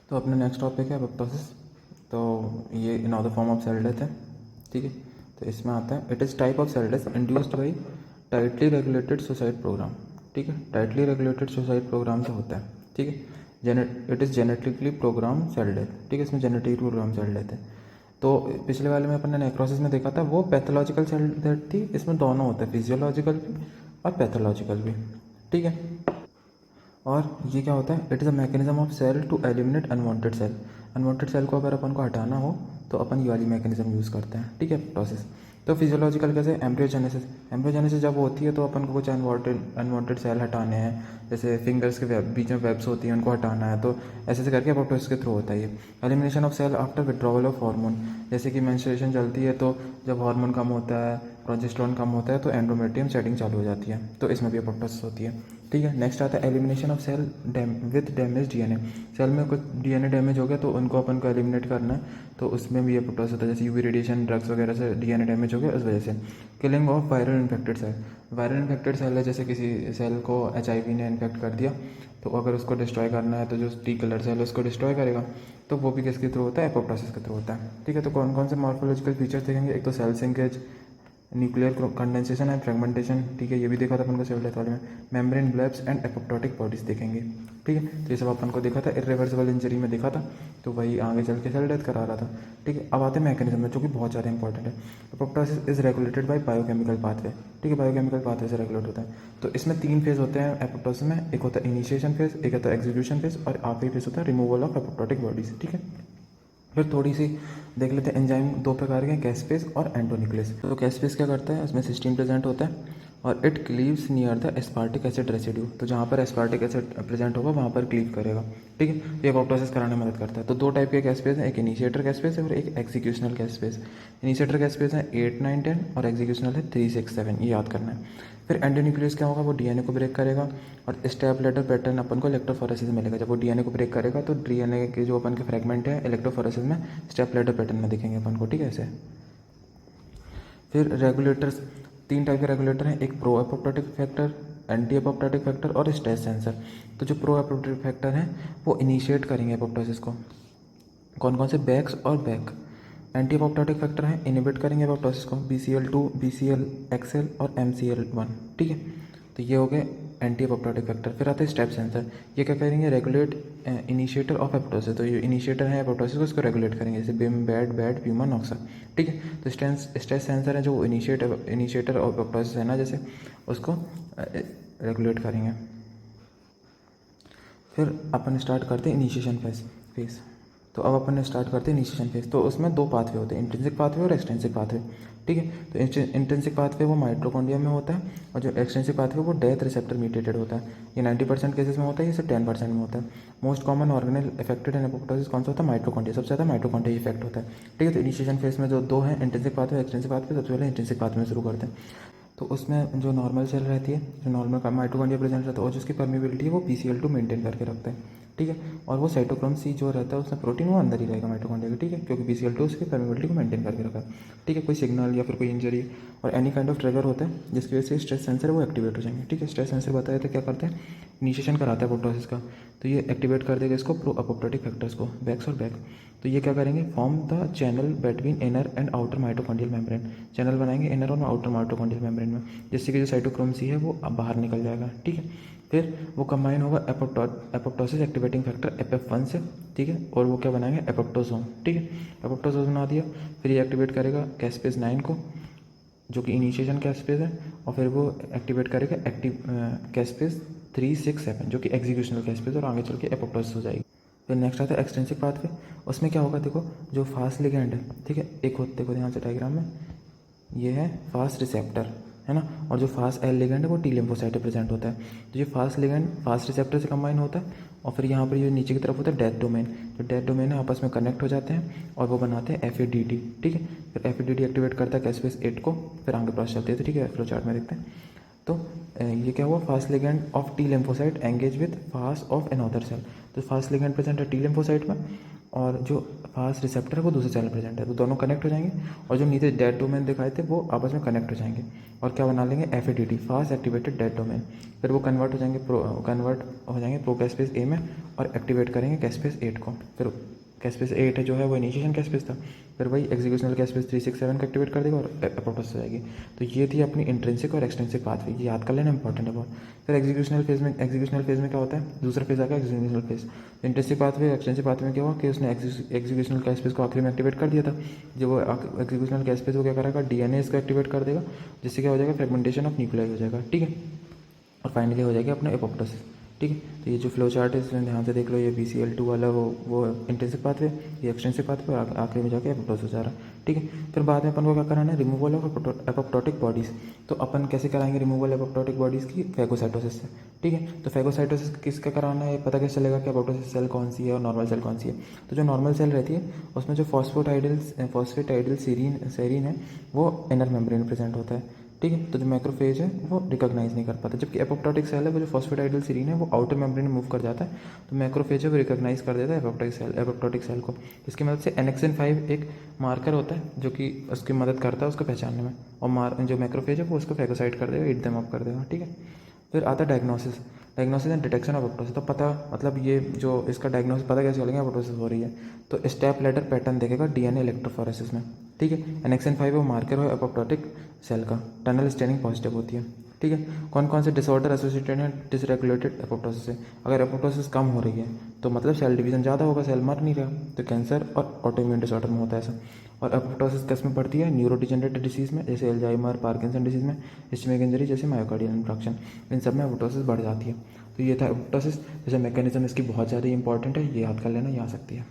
तो अपना next topic है एपोप्टोसिस। तो ये in other form of cell death है, ठीक है। तो इसमें आता है it is type of cell death induced by tightly regulated suicide program, ठीक है। टाइटली रेगुलेटेड सुसाइड प्रोग्राम से होता है, ठीक है। It is genetically program cell death, ठीक है। इसमें जेनेटिकली प्रोग्राम सेल डेथ है। तो पिछले वाले में अपन ने नेक्रोसिस में देखा था वो पैथोलॉजिकल सेल डेथ थी। इसमें दोनों होता है, फिजियोलॉजिकल भी और पैथोलॉजिकल भी, ठीक है। और ये क्या होता है, it is a mechanism of cell to eliminate unwanted cell. Unwanted cell को अगर अपन को हटाना हो तो अपन ये वाली मैकेनिज्म यूज़ करते हैं, ठीक है, प्रोसेस। तो फिजियोलॉजिकल कैसे, एम्ब्रियोजेनेसिस। एम्ब्रियोजेनेसिस जब होती है तो अपन को कुछ अनवांटेड सेल हटाने हैं, जैसे फिंगर्स के बीच में वेब्स होती हैं उनको हटाना है, तो ऐसे ऐसे करके एपोप्टोसिस के थ्रू होता है ये। Elimination of cell after withdrawal of hormone, जैसे कि मेंस्ट्रुएशन चलती है तो जब हार्मोन कम होता है, प्रोजेस्टेरोन कम होता है तो एंडोमेट्रियम शेडिंग चालू हो जाती है, तो इसमें भी एपोप्टोसिस होती है, ठीक है। नेक्स्ट आता है elimination of cell with damage DNA. Cell में कुछ डीएनए डैमेज हो गया तो उनको अपन को एलिमिनेट करना है, तो उसमें भी एपोप्टोसिस होता है। जैसे यूवी रेडिएशन, ड्रग्स वगैरह से डीएनए डैमेज हो गया उस वजह से। Killing of viral infected cell. Viral infected cell है, जैसे किसी सेल को एचआईवी ने इन्फेक्ट कर दिया तो अगर उसको डिस्ट्रॉय करना है तो जो टी कलर सेल है उसको डिस्ट्रॉय करेगा, तो वो भी किसके थ्रू होता है, एपोप्टोसिस के थ्रू होता है, ठीक है। तो कौन कौन से मॉर्फोलॉजिकल फीचर्स देखेंगे, एक तो cell shrinkage, nuclear condensation and fragmentation, ठीक है, ये भी देखा था अपन को सेल डेथ वाले में। Membrane blobs and apoptotic bodies देखेंगे, ठीक है। तो ये सब अपन को देखा था, इरिवर्सिबल इंजरी में देखा था, तो वही आगे चल के सेल डेथ करा रहा था, ठीक है। अब आते हैं मैकेनिज्म में, जो कि बहुत ज़्यादा इंपॉर्टेंट है। Apoptosis is regulated by biochemical pathway, ठीक है, बायोकेमिकल पाथवे से रेगुलेट होता है। तो इसमें 3 फेज होते हैं एपोप्टोसिस में, एक होता है इनिशिएशन फेज, एक होता है एग्जीक्यूशन फेज और आखिरी फेज होता है रिमूवल ऑफ एपोप्टोटिक बॉडीज, ठीक है। फिर थोड़ी सी देख लेते हैं एंजाइम, 2 प्रकार के हैं, कैस्पेज और एंडोन्यूक्लियस। तो कैस्पेज क्या करता है, उसमें सिस्टीन प्रेजेंट होता है और it cleaves near the aspartic acid residue. तो जहाँ पर एस्पार्टिक एसिड प्रेजेंट होगा वहाँ पर क्लीव करेगा, ठीक है। ये एपोप्टोसिस कराने में मदद करता है। तो 2 टाइप के कैस्पेज हैं, एक इनिशिएटर कैस्पेज है और एक एग्जीक्यूशनल कैस्पेज। इनिशिएटर कैस्पेज है 8, 9, 10 और एग्जीक्यूशनल है 3, 6, 7, ये याद करना है। फिर एंडोन्यूक्लियस क्या होगा, वो डीएनए को ब्रेक करेगा और स्टेप लेटर पैटर्न अपन को इलेक्ट्रोफोरेसिस में मिलेगा। जब वो डीएनए को ब्रेक करेगा तो डीएनए के जो अपन के फ्रेगमेंट है इलेक्ट्रोफोरेसिस में स्टेप लेटर पैटर्न में दिखेंगे अपन को, ठीक है, ऐसे। फिर रेगुलेटर्स, 3 टाइप के रेगुलेटर हैं, एक pro apoptotic factor, anti apoptotic factor और स्ट्रेस सेंसर। तो जो प्रो एपोप्टोटिक फैक्टर हैं वो इनिशिएट करेंगे एपोप्टोसिस को। कौन कौन से, बैक्स और बैक। एंटी एपोप्टोटिक फैक्टर हैं, इनिबिट करेंगे एपोप्टोसिस को, BCL2, BCL-XL और MCL1, ठीक है। तो ये हो गए एंटी एपोप्टोटिक फैक्टर। फिर आता है स्टेप सेंसर, ये क्या करेंगे, रेगुलेट इनिशिएटर ऑफ एपोप्टोसिस। तो ये इनिशिएटर है एपोप्टोसिस को, इसको रेगुलेट करेंगे, जैसे बिम, बैड, प्यूमा, नॉक्सा, ठीक है। तो स्ट्रेस सेंसर है जो इनिशिएटर ऑफ एपोप्टोसिस है ना, जैसे उसको रेगुलेट करेंगे। फिर अपन स्टार्ट करते हैं इनिशिएशन फेज। तो अब अपन स्टार्ट करते हैं इनिशिएशन फेज। तो उसमें 2 पाथवे होते हैं, इंट्रिंसिक पाथवे और एक्सट्रिंसिक पाथवे, ठीक है। तो इंट्रिंसिक पाथवे वो माइटोकॉन्ड्रिया में होता है और जो एक्सट्रिंसिक पाथवे वो डेथ रिसेप्टर मीडिएटेड होता है। ये 90% केसेस में होता है, ये सिर्फ 10% में होता है। मोस्ट कॉमन ऑर्गेनल इफेक्टेड इन एपोप्टोसिस कौन सा होता है, माइटोकॉन्ड्रिया, सबसे ज़्यादा माइटोकॉन्ड्रिया इफेक्ट होता है, ठीक है। तो इनिशिएशन फेज में जो 2 हैं, इंट्रिंसिक पाथवे, एक्सट्रिंसिक पाथवे, सबसे पहले इंट्रिंसिक पाथवे में शुरू करते हैं। तो उसमें जो नॉर्मल सेल रहती है, जो नॉर्मल माइटोकॉन्ड्रिया प्रेजेंट रहता है और जिसकी परमिबिलिटी है वो BCL2 मेंटेन करके रखता है, ठीक है। और वो साइटोक्रोम C जो रहता है उसमें प्रोटीन वो अंदर ही रहेगा माइटोकॉन्ड्रिया के, ठीक है, क्योंकि BCL2 उसकी परमिबिलिटी को मेंटेन करके रखा है, ठीक है। कोई सिग्नल या फिर कोई इंजरी और एनी काइंड ऑफ ट्रिगर होता है जिसकी वजह से स्ट्रेस सेंसर वो एक्टिवेट हो जाएंगे, ठीक है। स्ट्रेस सेंसर बताया तो क्या करते हैं, इनिशिएशन कराता है एपोप्टोसिस का, तो ये एक्टिवेट कर देगा इसको प्रो एपोप्टोटिक फैक्टर्स को, बैक्स और बैक। तो ये क्या करेंगे, form the channel between inner and outer mitochondrial membrane. Channel बनाएंगे इनर और आउटर माइटोकॉन्ड्रियल मेम्ब्रेन में, जिससे कि जो साइटोक्रोम C है वो अब बाहर निकल जाएगा, ठीक है। फिर वो कंबाइन होगा एपोप्टोसिस एक्टिवेटिंग फैक्टर FF1 से, ठीक है, और वो क्या बनाएंगे, एपोप्टोसोम, ठीक है। एपोप्टोसोम बना दिया, फिर ये एक्टिवेट करेगा कैस्पेज 9 को जो कि इनिशिएशन कैस्पेज है, और फिर वो एक्टिवेट करेगा कैस्पेज 3, 6, 7 जो कि एग्जीक्यूशनल कैस्पेज, और आगे चल के एपोप्टोसिस हो जाएगी। फिर नेक्स्ट आता है एक्सट्रिंसिक पाथवे। उसमें क्या होगा, देखो जो फास्ट लिगेंड है, ठीक है, एक होता, देखो ध्यान से डायग्राम में, ये है फास्ट रिसेप्टर, है ना, और जो फास्ट एल लिगेंड है वो T लिम्फोसाइट प्रेजेंट होता है। तो ये फास्ट लिगेंड फास्ट रिसेप्टर से कंबाइन होता है, और फिर यहाँ पर ये नीचे की तरफ होता है डेथ डोमेन। जो डेथ डोमेन है आपस में कनेक्ट हो जाते हैं और वो बनाते हैं FADD, ठीक है। फिर FADD एक्टिवेट करता है कैस्पेज 8 को, फिर आगे प्रोसेस चलती है, तो ठीक है, फ्लो चार्ट में देखते हैं। तो ये क्या हुआ, Fas ligand of T lymphocyte engage with Fas of another cell. तो फास्ट लिगेंड प्रेजेंट है T लिम्फोसाइट में, और जो फास्ट रिसेप्टर है वो दूसरे सेल में प्रेजेंट है, तो दोनों कनेक्ट हो जाएंगे और जो नीचे डेड डोमेन दिखाए थे वो आपस में कनेक्ट हो जाएंगे और क्या बना लेंगे, FADD, fast activated dead domain. फिर वो कन्वर्ट हो जाएंगे प्रो कैस्पेस ए में और एक्टिवेट करेंगे कैस्पेस 8 को। फिर कैस्पेस 8 जो है वो इनिशिएशन कैस्पेस था, फिर वही एग्जीक्यूशनल कैस्पेस 367 को एक्टिवेट कर देगा और एपोप्टोसिस हो जाएगी। तो ये थी अपनी इंट्रिंसिक और एक्सट्रिंसिक पाथवे, ये याद कर लेना इंपॉर्टेंट है बहुत। फिर एग्जीक्यूशनल फेज में क्या होता है, दूसरा फेज आ गया executional phase. Intrinsic pathway extrinsic pathway में क्या हुआ कि उसने एग्जीक्यूशनल कैस्पेस को आखिरी में एक्टिवेट कर दिया था। जब वो एग्जीक्यूशनल कैस्पेस को क्या करेगा, DNA इसको एक्टिवेट कर देगा, जिससे क्या हो जाएगा, फ्रेगमेंटेशन ऑफ न्यूक्लियाई हो जाएगा, ठीक है। और फाइनली हो जाएगी अपना एपोप्टोसिस, ठीक है। तो ये जो फ्लो चार्ट है इसमें ध्यान से देख लो, ये BCl2 वाला वो इंट्रिंसिक पाथवे, ये एक्सट्रिंसिक पाथवे, आखिरी में जाके एपोप्टोसिस आ रहा है, ठीक है। फिर बाद में अपन को क्या कराना है, रिमूवल ऑफ एपोप्टोटिक बॉडीज़। तो अपन कैसे कराएंगे रिमूवल एपोप्टोटिक बॉडीज़ की, फैगोसाइटोसिस से, ठीक है। तो फैगोसाइटोसिस किसका कराना है, पता कैसे चलेगा कि एपोप्टोसिस सेल कौन सी है और नॉर्मल सेल कौन सी है। तो जो नॉर्मल सेल रहती है उसमें जो फॉस्फेटाइडल सेरीन है वो इनर मेम्ब्रेन में प्रेजेंट होता है, ठीक है। तो जो मैक्रोफेज है वो रिकॉग्नाइज नहीं कर पाता, जबकि एपोप्टोटिक सेल है वो जो फॉस्फेटाइडल सीरीन है वो आउटर मेम्ब्रेन में मूव कर जाता है, तो मैक्रोफेज है वो रिकॉग्नाइज कर देता है एपोप्टोटिक सेल को। इसकी मदद से NXN5 एक मार्कर होता है जो कि उसकी मदद करता है उसको पहचानने में, और जो मैक्रोफेज है वो उसको फैगोसाइट कर देगा, ईट देम अप कर देगा, ठीक है। फिर आता है diagnosis and detection of apoptosis. तो पता मतलब ये जो इसका डायग्नोसिस पता कैसे चलेगा एपोप्टोसिस हो रही है, तो स्टेप लेटर पैटर्न देखेगा DNA इलेक्ट्रोफोरेसिस में, ठीक है। NXN5 वो मार्कर हो एपोप्टोटिक सेल का, टनल स्टेनिंग पॉजिटिव होती है, ठीक है। कौन कौन से डिसऑर्डर एसोसिएटेड हैं डिसरेगुलेटेड एपोप्टोसिस से, अगर एपोप्टोसिस कम हो रही है तो मतलब सेल डिवीजन ज़्यादा होगा, सेल मर नहीं रहा, तो कैंसर और ऑटोइम्यून डिसऑर्डर में होता है ऐसा। और एपोप्टोसिस किस में पड़ती है, न्यूरोडिजेनरेटिव डिसीज़ में, जैसे अल्जाइमर, पार्किंसन डिसीज़ में, इस्चेमिक इंजरी जैसे मायोकार्डियल इन्फ्रैक्शन, इन सब में एपोप्टोसिस बढ़ जाती है। तो ये था एपोप्टोसिस, जैसे मैकेनिज्म इसकी बहुत ज़्यादा इंपॉर्टेंट है, ये याद कर लेना, ये आ सकती है।